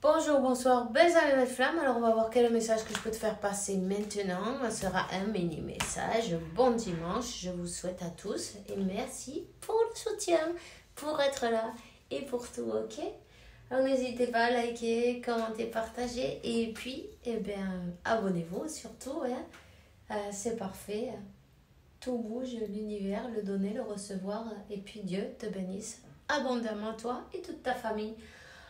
Bonjour, bonsoir, belles amies, belles flammes. Alors on va voir quel est le message que je peux te faire passer maintenant. Ce sera un mini message. Bon dimanche, je vous souhaite à tous et merci pour le soutien, pour être là et pour tout, ok? Alors n'hésitez pas à liker, commenter, partager et puis, abonnez-vous surtout, hein. C'est parfait. Tout bouge, l'univers, le donner, le recevoir et puis Dieu te bénisse abondamment, toi et toute ta famille.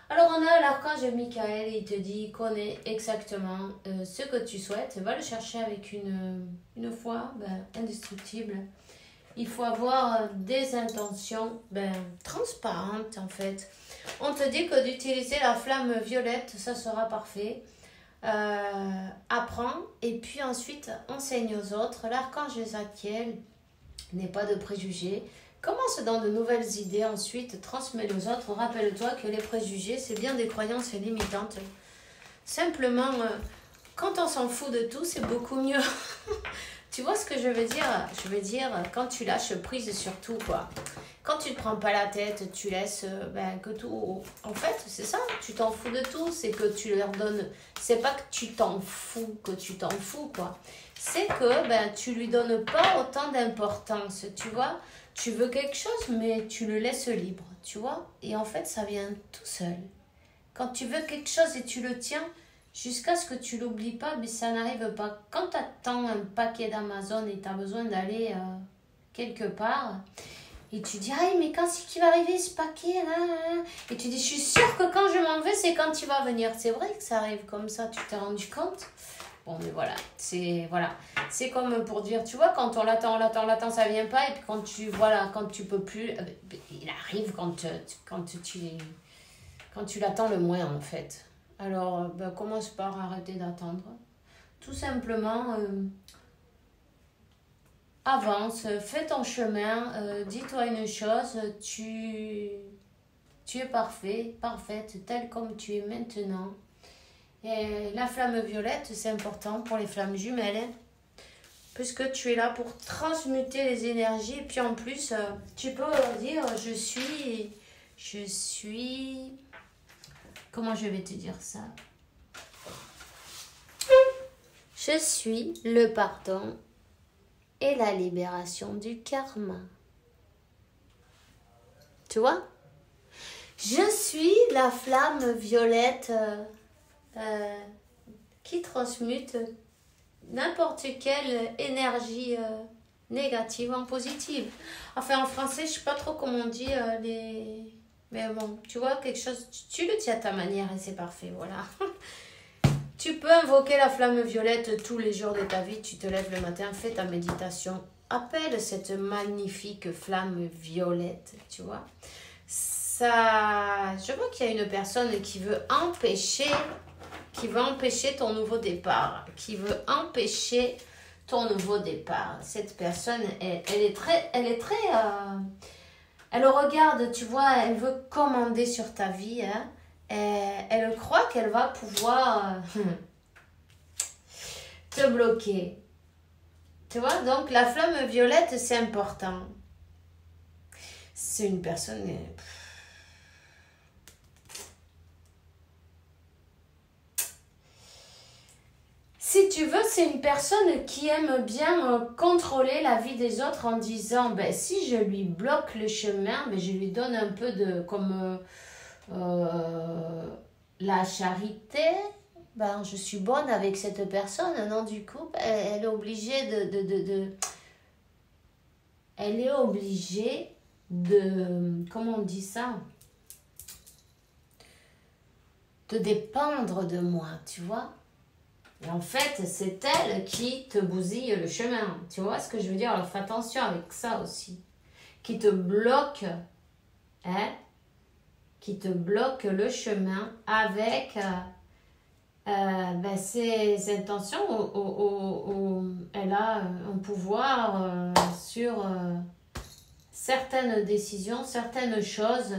Alors on a l'archange Michael, il te dit, connais exactement ce que tu souhaites, va le chercher avec une foi indestructible. Il faut avoir des intentions transparentes en fait. On te dit que d'utiliser la flamme violette, ça sera parfait. Apprends et puis ensuite enseigne aux autres. L'archange Zadkiel n'est pas de préjugés. Commence dans de nouvelles idées, ensuite transmets aux autres. Rappelle-toi que les préjugés, c'est bien des croyances limitantes. Simplement, quand on s'en fout de tout, c'est beaucoup mieux. Tu vois ce que je veux dire? Je veux dire, quand tu lâches prise sur tout, quoi. Quand tu ne te prends pas la tête, tu laisses que tout... En fait, c'est ça, tu t'en fous de tout. C'est que tu leur donnes... C'est pas que tu t'en fous, quoi. C'est que tu lui donnes pas autant d'importance, tu vois. Tu veux quelque chose, mais tu le laisses libre, tu vois. Et en fait, ça vient tout seul. Quand tu veux quelque chose et tu le tiens, jusqu'à ce que tu l'oublies pas, mais ça n'arrive pas. Quand tu attends un paquet d'Amazon et tu as besoin d'aller quelque part, et tu dis, ah, mais quand c'est qu'il va arriver ce paquet là? Et tu dis, je suis sûre que quand je m'en vais, c'est quand il va venir. C'est vrai que ça arrive comme ça, tu t'es rendu compte? Bon, mais voilà, c'est comme pour dire, tu vois, quand on l'attend, ça vient pas, et puis quand tu peux plus, il arrive quand tu l'attends le moins, en fait. Alors, commence par arrêter d'attendre. Tout simplement, avance, fais ton chemin, dis-toi une chose, tu es parfait, parfaite, telle comme tu es maintenant. Et la flamme violette, c'est important pour les flammes jumelles, puisque tu es là pour transmuter les énergies. Et puis en plus, tu peux dire, je suis... Comment je vais te dire ça? Je suis le pardon et la libération du karma. Tu vois? Je suis la flamme violette... qui transmute n'importe quelle énergie négative en positive. Enfin, en français, je ne sais pas trop comment on dit les... Mais bon, tu vois, quelque chose, tu le tiens à ta manière et c'est parfait, voilà. Tu peux invoquer la flamme violette tous les jours de ta vie. Tu te lèves le matin, fais ta méditation. Appelle cette magnifique flamme violette, tu vois. Ça, je vois qu'il y a une personne qui veut empêcher ton nouveau départ, Cette personne, elle regarde, tu vois, elle veut commander sur ta vie, hein. Elle croit qu'elle va pouvoir te bloquer. Tu vois, donc la flamme violette, c'est important. C'est une personne... Si tu veux, c'est une personne qui aime bien contrôler la vie des autres en disant, si je lui bloque le chemin, je lui donne un peu de, comme la charité, je suis bonne avec cette personne, non, du coup, elle est obligée elle est obligée de, comment on dit ça? De dépendre de moi, tu vois? Et en fait, c'est elle qui te bousille le chemin. Tu vois ce que je veux dire? Alors, fais attention avec ça aussi. Qui te bloque, qui te bloque le chemin avec ses intentions où elle a un pouvoir sur certaines décisions, certaines choses.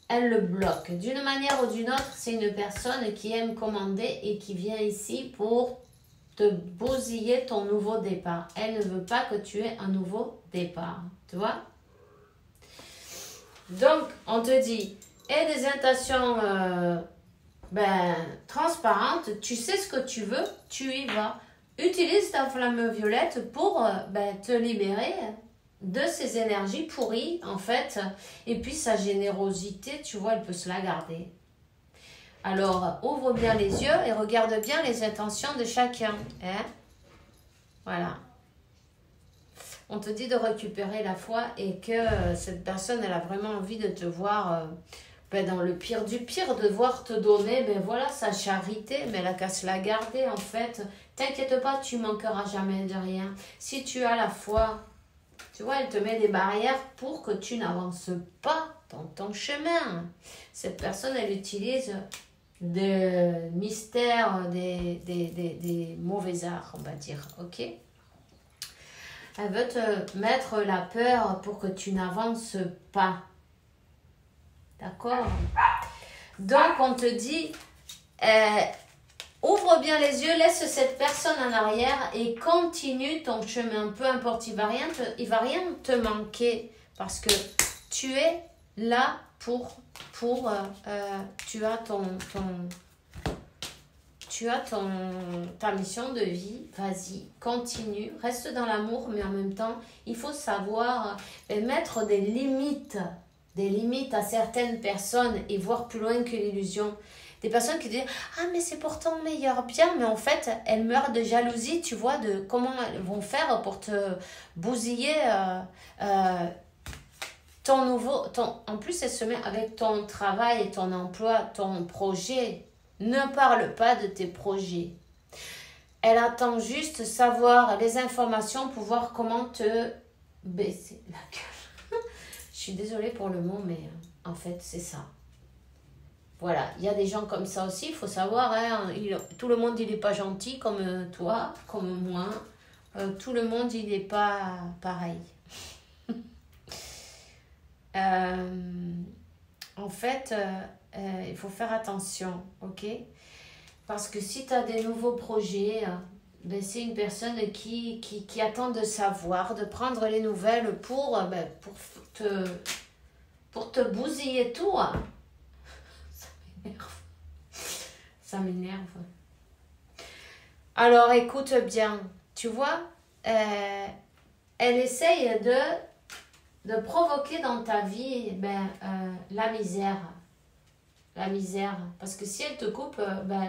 Elle le bloque. D'une manière ou d'une autre, c'est une personne qui aime commander et qui vient ici pour te bousiller ton nouveau départ. Elle ne veut pas que tu aies un nouveau départ. Tu vois? Donc, on te dit, aie des intentions transparente, tu sais ce que tu veux, tu y vas. Utilise ta flamme violette pour te libérer de ces énergies pourries, en fait. Et puis sa générosité, tu vois, elle peut se la garder. Alors, ouvre bien les yeux et regarde bien les intentions de chacun. Hein? Voilà. On te dit de récupérer la foi et que cette personne, elle a vraiment envie de te voir dans le pire du pire, de voir te donner, voilà, sa charité, mais elle a qu'à se la garder, en fait. T'inquiète pas, tu manqueras jamais de rien. Si tu as la foi, tu vois, elle te met des barrières pour que tu n'avances pas dans ton chemin. Cette personne, elle utilise des mystères, des mauvais arts, on va dire, ok? Elle veut te mettre la peur pour que tu n'avances pas. D'accord? Donc, on te dit, ouvre bien les yeux, laisse cette personne en arrière et continue ton chemin. Peu importe, il va rien te manquer parce que tu es là tu as ta mission de vie. Vas-y, continue, reste dans l'amour, mais en même temps, il faut savoir mettre des limites à certaines personnes et voir plus loin que l'illusion. Des personnes qui disent « Ah, mais c'est pourtant meilleur bien », mais en fait, elles meurent de jalousie, tu vois, de comment elles vont faire pour te bousiller en plus, elle se met avec ton travail, ton emploi, ton projet. Ne parle pas de tes projets. Elle attend juste savoir les informations pour voir comment te baisser la gueule. Je suis désolée pour le mot, mais en fait, c'est ça. Voilà, il y a des gens comme ça aussi, il faut savoir, hein, tout le monde, il n'est pas gentil comme toi, comme moi. Tout le monde, il n'est pas pareil. En fait, il faut faire attention, ok? Parce que si tu as des nouveaux projets, c'est une personne qui attend de savoir, de prendre les nouvelles pour te bousiller tout. Hein. Ça m'énerve. Alors, écoute bien, tu vois, elle essaye de provoquer dans ta vie la misère. La misère. Parce que si elle te coupe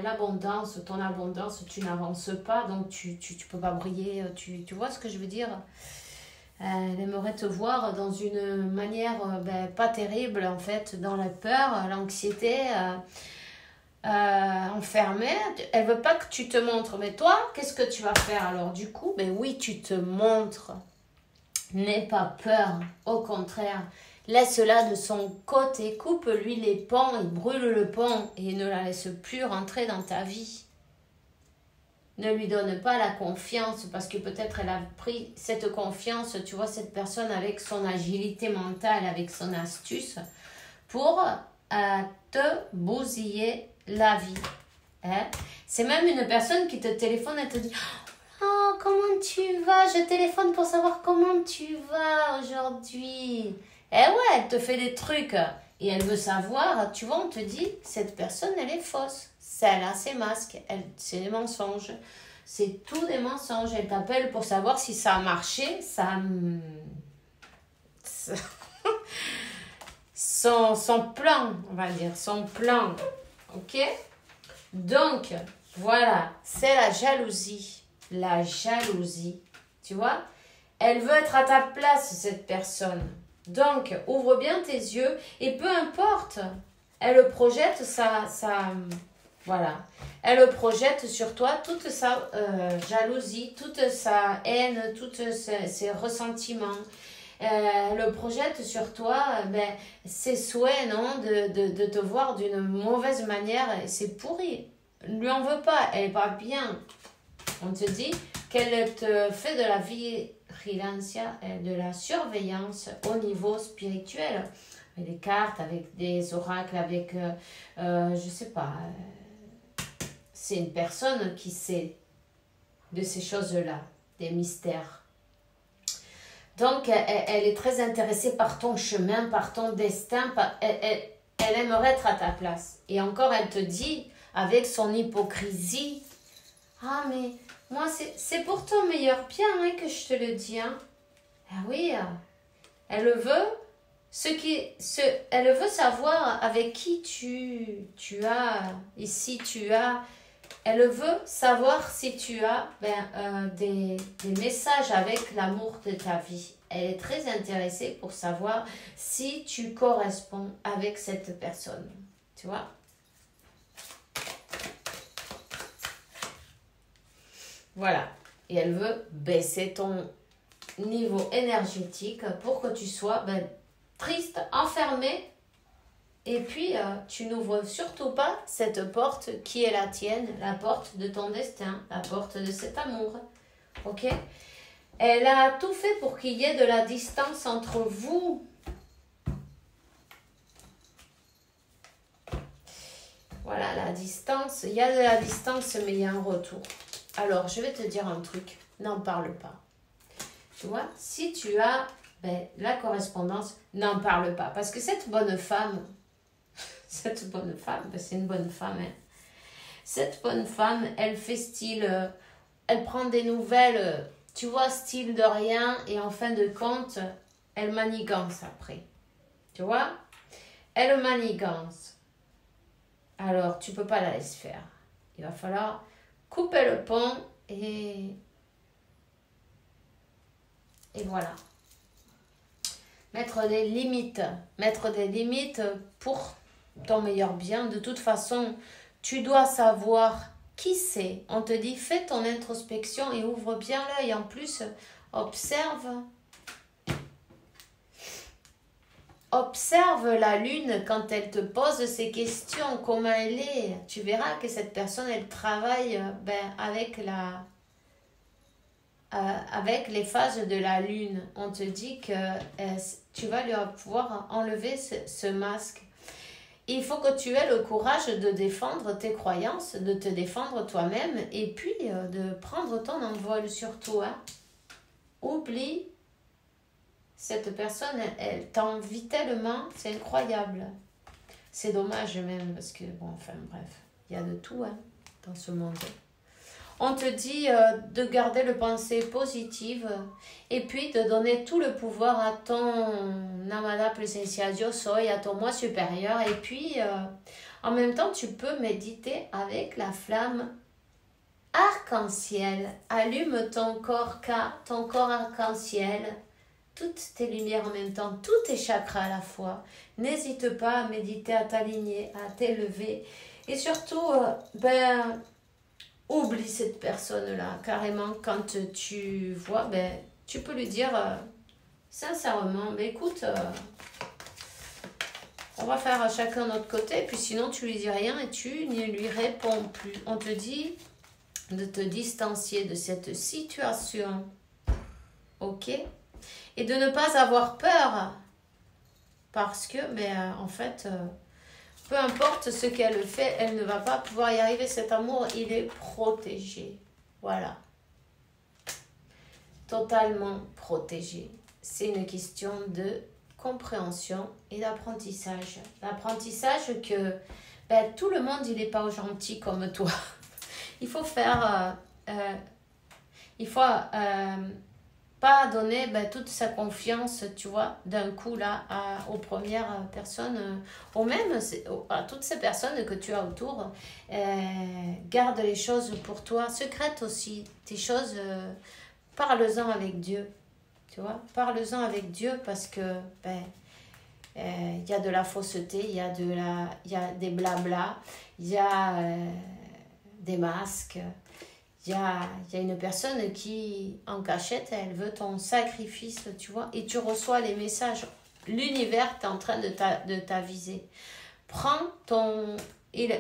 l'abondance, ton abondance, tu n'avances pas, donc tu peux pas briller. Tu vois ce que je veux dire? Elle aimerait te voir dans une manière pas terrible, en fait, dans la peur, l'anxiété, enfermée. Elle veut pas que tu te montres. Mais toi, qu'est-ce que tu vas faire alors? Du coup, oui, tu te montres. N'aie pas peur, au contraire, laisse-la de son côté, coupe-lui les ponts, il brûle le pont et ne la laisse plus rentrer dans ta vie. Ne lui donne pas la confiance parce que peut-être elle a pris cette confiance, tu vois, cette personne avec son agilité mentale, avec son astuce pour te bousiller la vie. Hein? C'est même une personne qui te téléphone et te dit... Oh, comment tu vas? Je téléphone pour savoir comment tu vas aujourd'hui. Eh ouais, elle te fait des trucs et elle veut savoir. Tu vois, on te dit, cette personne, elle est fausse. Elle a ses masques, c'est des mensonges. C'est tout des mensonges. Elle t'appelle pour savoir si ça a marché. Son plan, on va dire, son plan. Ok? Donc, voilà, c'est la jalousie. La jalousie, tu vois, elle veut être à ta place, cette personne. Donc, ouvre bien tes yeux et peu importe, elle projette voilà, elle projette sur toi toute sa jalousie, toute sa haine, tous ses ressentiments. Elle projette sur toi ses souhaits, non, de te voir d'une mauvaise manière. C'est pourri. Ne lui en veux pas, elle n'est pas bien. On te dit qu'elle te fait de la vigilance, de la surveillance au niveau spirituel. Avec des cartes, avec des oracles, avec, je sais pas, c'est une personne qui sait de ces choses-là, des mystères. Donc, elle est très intéressée par ton chemin, par ton destin. Elle elle aimerait être à ta place. Et encore, elle te dit, avec son hypocrisie, ah mais moi c'est pour ton meilleur bien hein, que je te le dis. Hein. Ah oui, elle veut elle veut savoir avec qui tu as, et si tu as, elle veut savoir si tu as des messages avec l'amour de ta vie. Elle est très intéressée pour savoir si tu corresponds avec cette personne. Tu vois? Voilà. Et elle veut baisser ton niveau énergétique pour que tu sois triste, enfermé. Et puis, tu n'ouvres surtout pas cette porte qui est la tienne, la porte de ton destin, la porte de cet amour. Ok? Elle a tout fait pour qu'il y ait de la distance entre vous. Voilà, la distance. Il y a de la distance, mais il y a un retour. Alors, je vais te dire un truc. N'en parle pas. Tu vois, si tu as la correspondance, n'en parle pas. Parce que cette bonne femme, c'est une bonne femme. Hein. Cette bonne femme, elle fait style, elle prend des nouvelles, tu vois, style de rien. Et en fin de compte, elle manigance après. Tu vois, elle manigance. Alors, tu peux pas la laisser faire. Il va falloir couper le pont et voilà. Mettre des limites pour ton meilleur bien. De toute façon, tu dois savoir qui c'est. On te dit, fais ton introspection et ouvre bien l'œil. En plus, observe la lune quand elle te pose ces questions, comment elle est. Tu verras que cette personne, elle travaille avec les phases de la lune. On te dit que tu vas lui pouvoir enlever ce masque. Il faut que tu aies le courage de défendre tes croyances, de te défendre toi-même et puis de prendre ton envol surtout. Hein. Oublie, cette personne, elle t'envie tellement, c'est incroyable. C'est dommage même parce que, bon, enfin bref, il y a de tout hein, dans ce monde. On te dit de garder le pensée positive et puis de donner tout le pouvoir à ton Amada Presencia Yo Soy, à ton moi supérieur. Et puis, en même temps, tu peux méditer avec la flamme arc-en-ciel. Allume ton corps K, ton corps arc-en-ciel. Toutes tes lumières en même temps, tous tes chakras à la fois. N'hésite pas à méditer, à t'aligner, à t'élever. Et surtout, oublie cette personne-là, carrément. Quand tu vois, tu peux lui dire sincèrement, écoute, on va faire chacun notre côté, puis sinon tu lui dis rien et tu ne lui réponds plus. On te dit de te distancier de cette situation, ok? Et de ne pas avoir peur, parce que, en fait... peu importe ce qu'elle fait, elle ne va pas pouvoir y arriver. Cet amour, il est protégé. Voilà. Totalement protégé. C'est une question de compréhension et d'apprentissage. L'apprentissage que tout le monde, il n'est pas gentil comme toi. Il faut faire... pas donner toute sa confiance, tu vois, d'un coup là aux premières personnes, à toutes ces personnes que tu as autour. Garde les choses pour toi, secrète aussi tes choses, parle-en avec Dieu, tu vois, parle-en avec Dieu parce que y a de la fausseté, il y a des blabla, il y a des masques. Il y a une personne qui, en cachette, elle veut ton sacrifice, tu vois, et tu reçois les messages. L'univers est en train de t'aviser.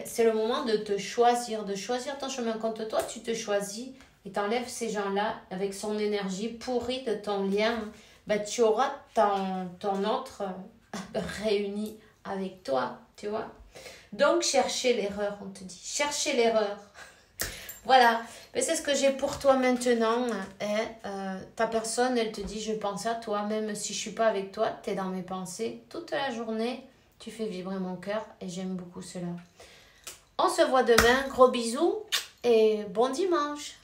C'est le moment de te choisir, de choisir ton chemin. Quand toi, tu te choisis et t'enlèves ces gens-là avec son énergie pourrie de ton lien, tu auras ton autre réuni avec toi, tu vois. Donc, cherchez l'erreur, on te dit. Cherchez l'erreur. Voilà, mais c'est ce que j'ai pour toi maintenant. Ta personne, elle te dit, je pense à toi, même si je ne suis pas avec toi, tu es dans mes pensées toute la journée. Tu fais vibrer mon cœur et j'aime beaucoup cela. On se voit demain. Gros bisous et bon dimanche.